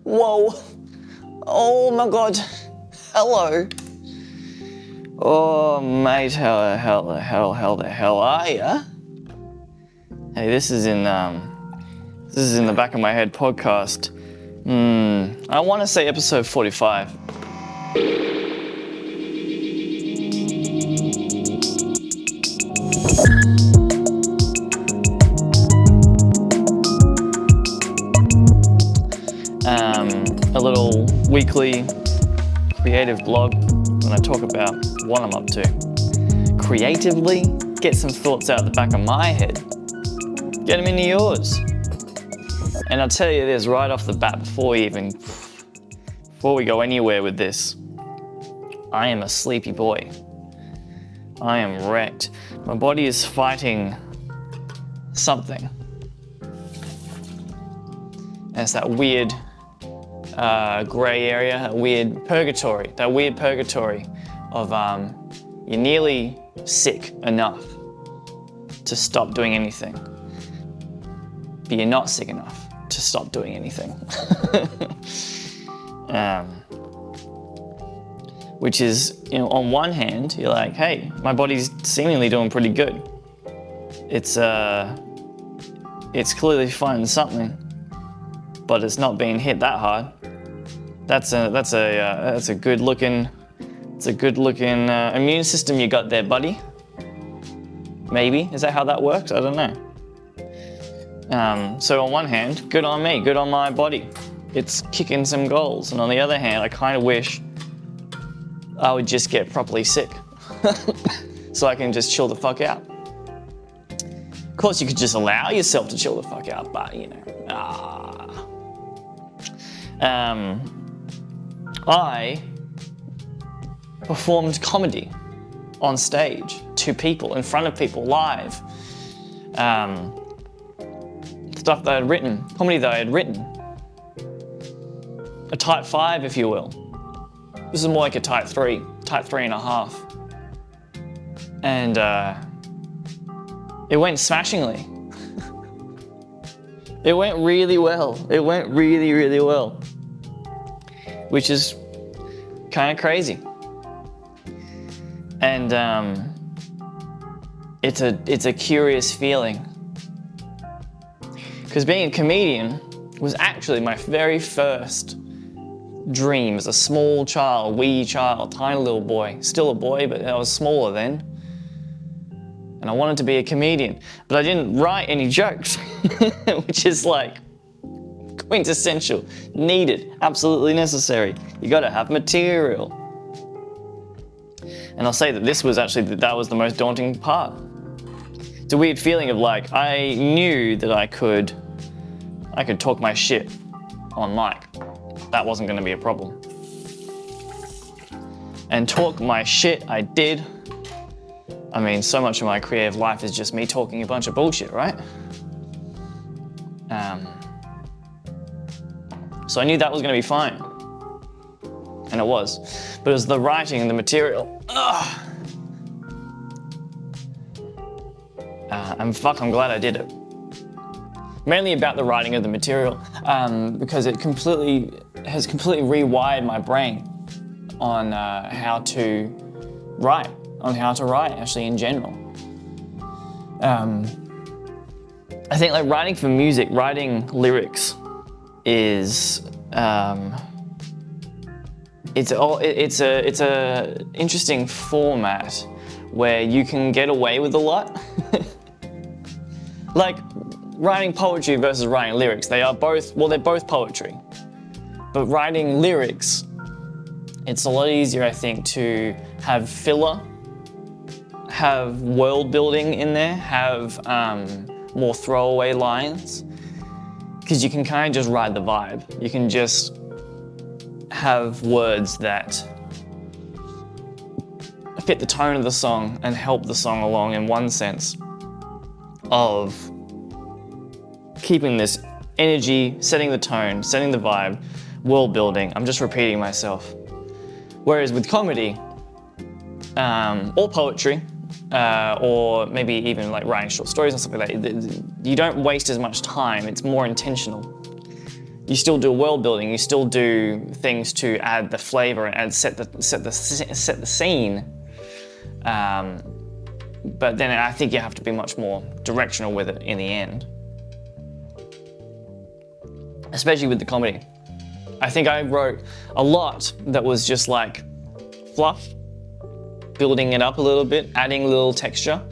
Whoa. Oh my God. Hello. Oh, mate, how the hell are ya? Hey, this is in the back of my head podcast. I want to say episode 45. A little weekly creative blog when I talk about what I'm up to. Creatively, get some thoughts out the back of my head. Get them into yours. And I'll tell you this right off the bat before we go anywhere with this. I am a sleepy boy. I am wrecked. My body is fighting something. And it's that weird grey area, that weird purgatory of you're nearly sick enough to stop doing anything, but you're not sick enough to stop doing anything. Which is, on one hand, you're like, hey, my body's seemingly doing pretty good. It's clearly finding something, but it's not being hit that hard. That's a good looking immune system you got there, buddy. Maybe, is that how that works? I don't know. So on one hand, good on me, good on my body. It's kicking some goals. And on the other hand, I kind of wish I would just get properly sick so I can just chill the fuck out. Of course, you could just allow yourself to chill the fuck out, but I performed comedy on stage to people, in front of people, live. Stuff that I had written, comedy that I had written. A type 5, if you will. This is more like a type 3.5. And it went smashingly. It went really well. It went really, really well. Which is kind of crazy. And it's a curious feeling. Because being a comedian was actually my very first dream as a small child, wee child, tiny little boy. Still a boy, but I was smaller then. And I wanted to be a comedian. But I didn't write any jokes, which is like quintessential, needed, absolutely necessary. You gotta have material. And I'll say that that was the most daunting part. It's a weird feeling of like, I knew that I could talk my shit on mic. That wasn't gonna be a problem. And talk my shit, I did. I mean, so much of my creative life is just me talking a bunch of bullshit, right? So I knew that was gonna be fine. And it was. But it was the writing and the material. I'm glad I did it. Mainly about the writing of the material, because it has completely rewired my brain on how to write actually in general. I think like writing for music, writing lyrics is it's a interesting format where you can get away with a lot. Like writing poetry versus writing lyrics, they're both poetry. But writing lyrics, it's a lot easier, I think, to have filler, have world building in there, have more throwaway lines, because you can kind of just ride the vibe. You can just have words that fit the tone of the song and help the song along in one sense of keeping this energy, setting the tone, setting the vibe, world building. I'm just repeating myself. Whereas with comedy, or poetry, or maybe even like writing short stories and stuff like that, you don't waste as much time. It's more intentional. You still do world building. You still do things to add the flavor and set the scene. But then I think you have to be much more directional with it in the end, especially with the comedy. I think I wrote a lot that was just like fluff, building it up a little bit, adding a little texture.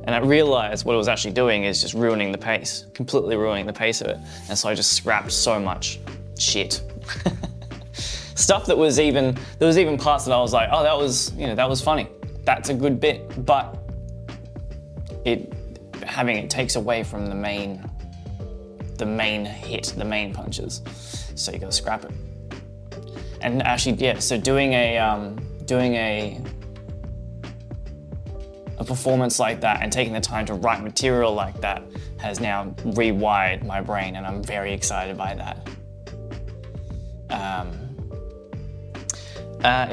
And I realized what it was actually doing is just ruining the pace, completely ruining the pace of it. And so I just scrapped so much shit. Stuff there was even parts that I was like, oh, that was funny. That's a good bit. But it takes away from the main hit, the main punches. So you gotta scrap it. And actually, yeah, so doing a performance like that and taking the time to write material like that has now rewired my brain, and I'm very excited by that.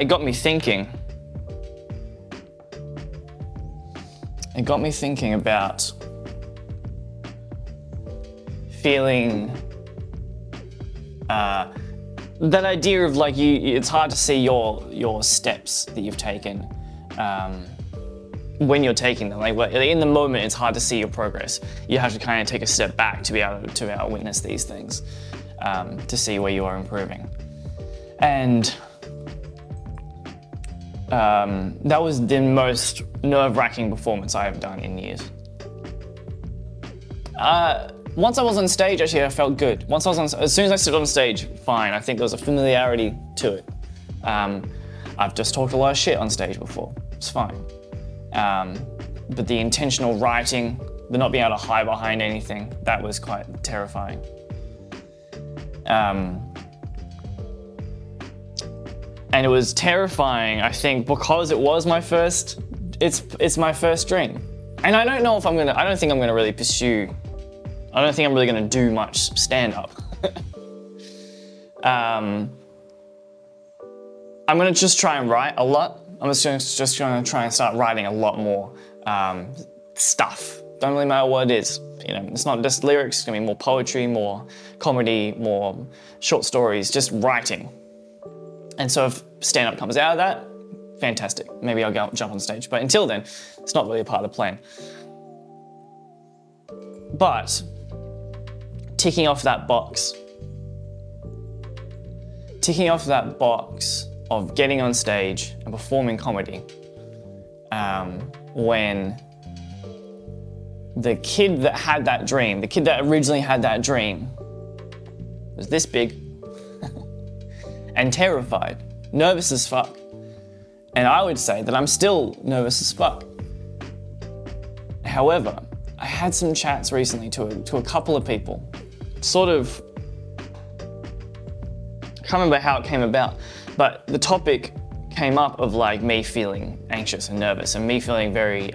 It got me thinking. It got me thinking about feeling that idea of like it's hard to see your steps that you've taken when you're taking them. Like in the moment, it's hard to see your progress. You have to kind of take a step back to be able to witness these things, to see where you are improving. And that was the most nerve-wracking performance I have done in years. Once I was on stage, actually, I felt good. As soon as I stood on stage, fine. I think there was a familiarity to it. I've just talked a lot of shit on stage before. It's fine. But the intentional writing, the not being able to hide behind anything, that was quite terrifying. And it was terrifying, I think, because it was my first. It's my first dream, and I don't know if I don't think I'm gonna really pursue. I don't think I'm really gonna do much stand-up. I'm gonna just try and write a lot. I'm just gonna try and start writing a lot more stuff. Don't really matter what it is. You know, it's not just lyrics. It's gonna be more poetry, more comedy, more short stories. Just writing. And so if stand-up comes out of that, fantastic. Maybe I'll go jump on stage. But until then, it's not really a part of the plan. But ticking off that box of getting on stage and performing comedy, when the kid that had that dream, the kid that originally had that dream, was this big and terrified, nervous as fuck. And I would say that I'm still nervous as fuck. However, I had some chats recently to a couple of people, sort of, I can't remember how it came about, but the topic came up of like me feeling anxious and nervous and me feeling very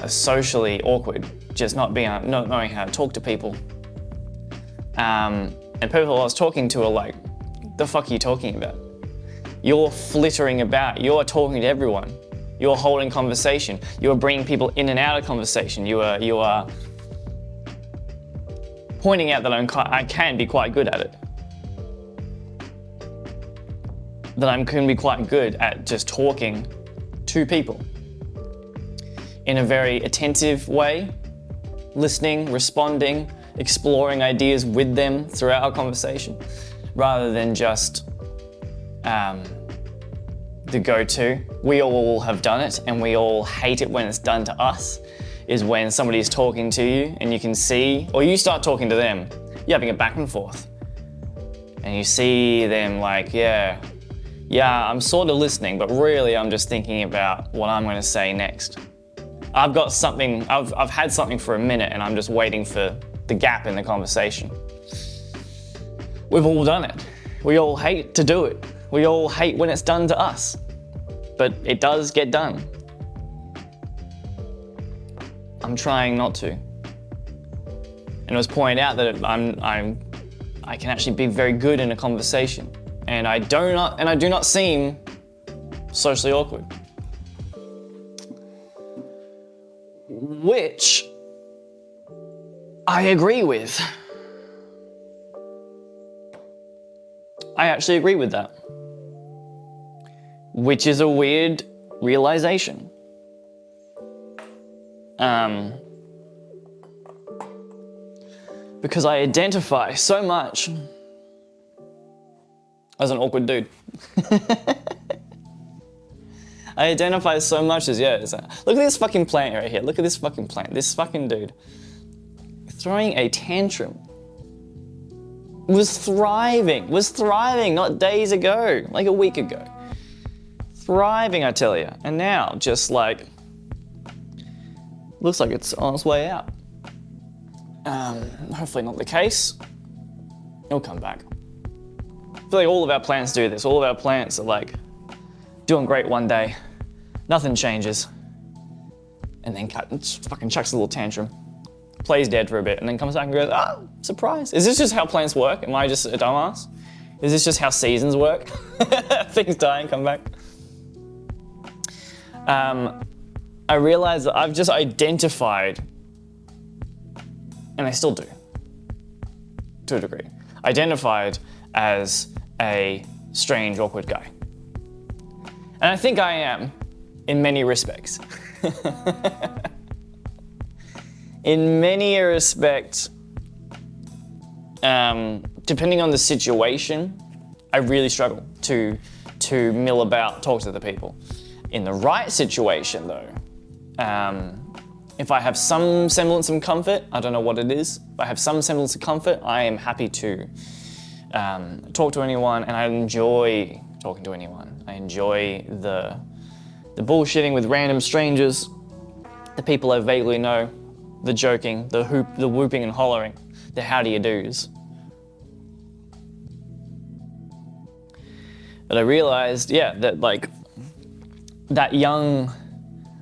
socially awkward, just not knowing how to talk to people. And people I was talking to are like, the fuck are you talking about? You're flittering about, you're talking to everyone. You're holding conversation. You're bringing people in and out of conversation. You are pointing out that I can be quite good at it. That I can be quite good at just talking to people in a very attentive way, listening, responding, exploring ideas with them throughout our conversation, rather than just the go-to. We all have done it, and we all hate it when it's done to us, is when somebody's talking to you and you can see, or you start talking to them, you're having a back and forth. And you see them like, yeah, I'm sort of listening, but really I'm just thinking about what I'm gonna say next. I've got something, I've had something for a minute and I'm just waiting for the gap in the conversation. We've all done it. We all hate to do it. We all hate when it's done to us, but it does get done. I'm trying not to. And it was pointed out that I can actually be very good in a conversation, and I do not seem socially awkward. Which I agree with. I actually agree with that. Which is a weird realization. Because I identify so much as an awkward dude. I identify so much as, look at this fucking plant right here. Look at this fucking plant. This fucking dude throwing a tantrum. Was thriving not days ago, like a week ago. Thriving, I tell you. And now, just like, looks like it's on its way out. Hopefully not the case. It'll come back. I feel like all of our plants do this. All of our plants are like doing great one day, nothing changes, and then fucking chucks a little tantrum, plays dead for a bit, and then comes back and goes, surprise. Is this just how plants work? Am I just a dumbass? Is this just how seasons work? Things die and come back. I realized that I've just identified, and I still do, to a degree, identified as a strange, awkward guy. And I think I am, in many respects. In many respects, depending on the situation, I really struggle to mill about, talk to the people. In the right situation though, if I have some semblance of comfort, I don't know what it is, if I have some semblance of comfort, I am happy to talk to anyone, and I enjoy talking to anyone. I enjoy the bullshitting with random strangers, the people I vaguely know, the joking, the whooping and hollering, the how do you do's. But I realized, that like that young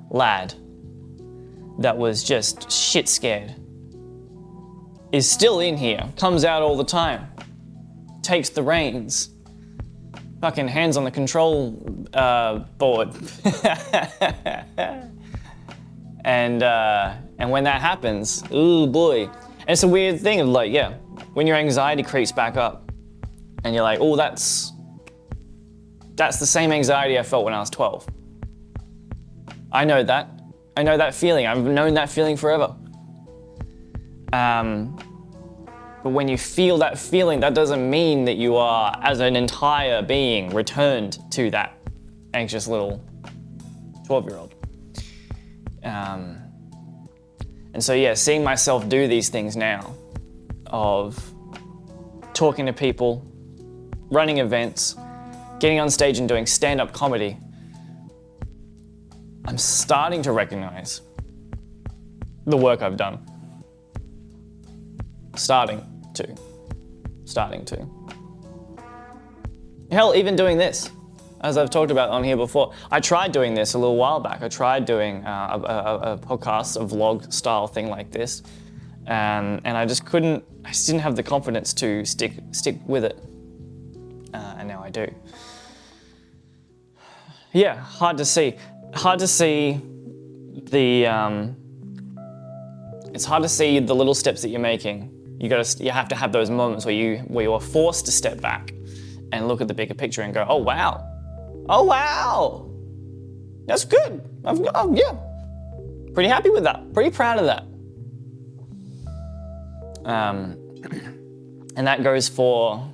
lad that was just shit scared is still in here, comes out all the time, takes the reins, fucking hands on the control board. And when that happens, ooh boy. And it's a weird thing of like, when your anxiety creeps back up and you're like, oh, that's the same anxiety I felt when I was 12. I know that. I know that feeling. I've known that feeling forever. But when you feel that feeling, that doesn't mean that you are, as an entire being, returned to that anxious little 12-year-old. And so seeing myself do these things now of talking to people, running events, getting on stage and doing stand-up comedy, I'm starting to recognize the work I've done. Starting to. Hell, even doing this, as I've talked about on here before. I tried doing this a little while back. I tried doing a podcast, a vlog style thing like this. And I just didn't have the confidence to stick with it. And now I do. Yeah, hard to see the, it's hard to see the little steps that you're making. You have to have those moments where you are forced to step back and look at the bigger picture and go, oh wow, that's good. Pretty happy with that. Pretty proud of that. And that goes for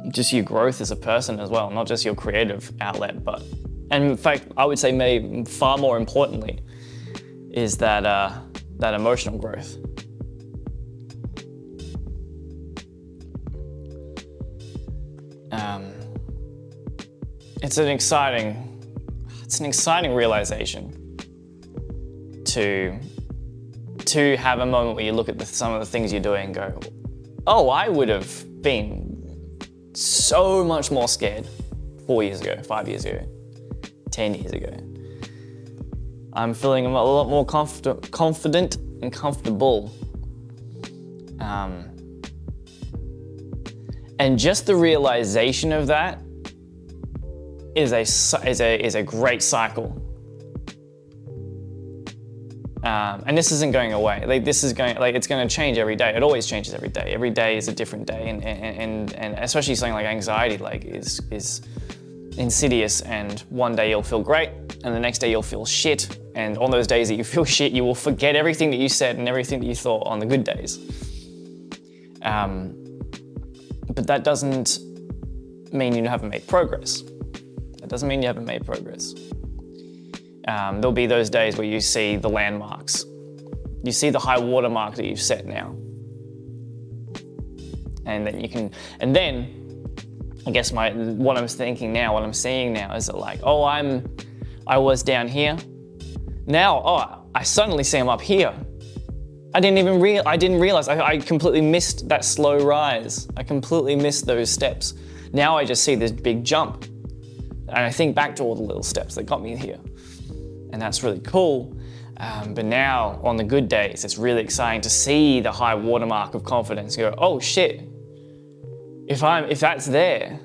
just your growth as a person as well, not just your creative outlet, and in fact, I would say maybe far more importantly, is that emotional growth. It's an exciting realization to have a moment where you look at some of the things you're doing and go, oh, I would have been so much more scared 4 years ago, 5 years ago, 10 years ago. I'm feeling a lot more confident and comfortable. And just the realization of that is a great cycle. And this isn't going away. It's going to change every day. It always changes every day. Every day is a different day, and especially something like anxiety, is insidious. And one day you'll feel great, and the next day you'll feel shit. And on those days that you feel shit, you will forget everything that you said and everything that you thought on the good days. But that doesn't mean you haven't made progress. That doesn't mean you haven't made progress. There'll be those days where you see the landmarks. You see the high water mark that you've set now. And then I guess what I'm thinking now, what I'm seeing now is that I was down here. Now, I suddenly see I'm up here. I didn't realize, I completely missed that slow rise. I completely missed those steps. Now I just see this big jump. And I think back to all the little steps that got me here. And that's really cool. But now, on the good days, it's really exciting to see the high watermark of confidence and go, oh shit, if that's there,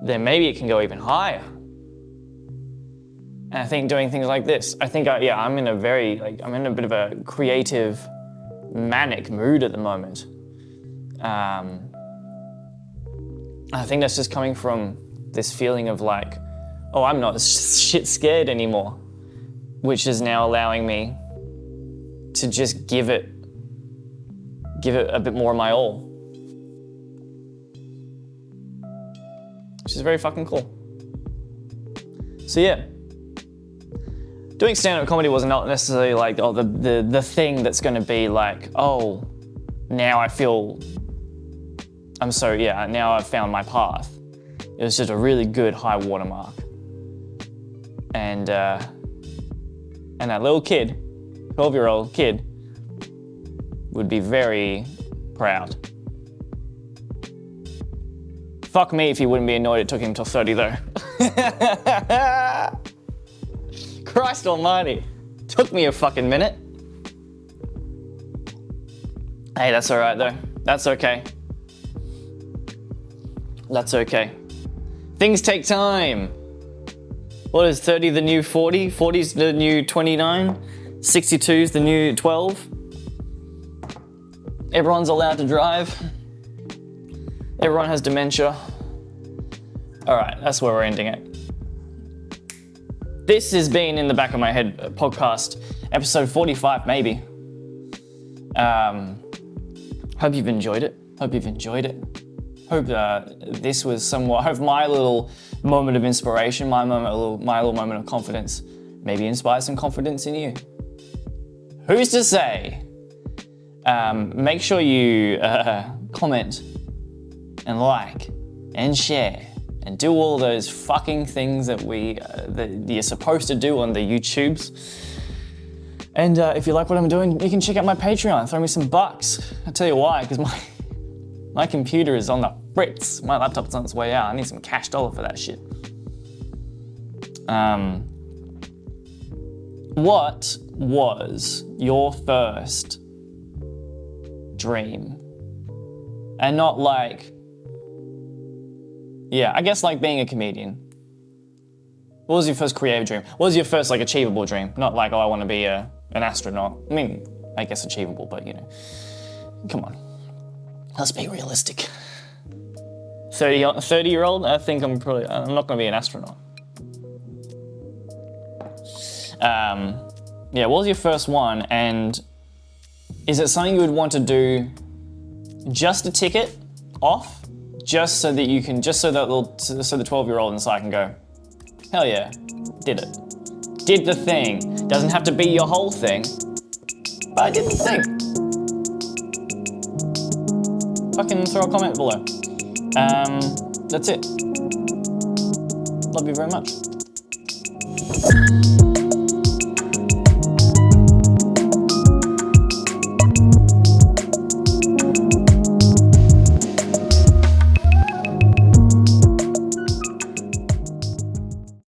then maybe it can go even higher. And I think doing things like this, I'm in a bit of a creative, manic mood at the moment. I think that's just coming from this feeling of I'm not shit scared anymore, which is now allowing me to just give it a bit more of my all. Which is very fucking cool. So yeah, doing stand-up comedy was not necessarily the thing that's going to be now now I've found my path. It was just a really good high watermark. And that little kid, 12-year-old kid, would be very proud. Fuck me if he wouldn't be annoyed it took him till 30 though. Christ almighty. Took me a fucking minute. Hey, that's alright though. That's okay. That's okay. Things take time. What is 30 the new 40? 40's the new 29? 62's the new 12? Everyone's allowed to drive. Everyone has dementia. All right, that's where we're ending it. This has been In the Back of My Head podcast, episode 45 maybe. Hope you've enjoyed it. Hope this was hope my little moment of inspiration, my little moment of confidence, maybe inspire some confidence in you. Who's to say? Make sure you comment and like and share and do all those fucking things that that you're supposed to do on the YouTubes. And if you like what I'm doing, you can check out my Patreon. Throw me some bucks. I'll tell you why, because my computer is on the fritz. My laptop's on its way out. I need some cash dollar for that shit. What was your first dream? And not I guess being a comedian. What was your first creative dream? What was your first achievable dream? Not I want to be an astronaut. I mean, I guess achievable, but come on. Let's be realistic. 30-year-old, I think I'm not going to be an astronaut. What was your first one? And is it something you would want to do just to tick it off? Just so that the 12-year-old inside can go, hell yeah, did it. Did the thing. Doesn't have to be your whole thing, but I did the thing. Fucking throw a comment below. That's it. Love you very much.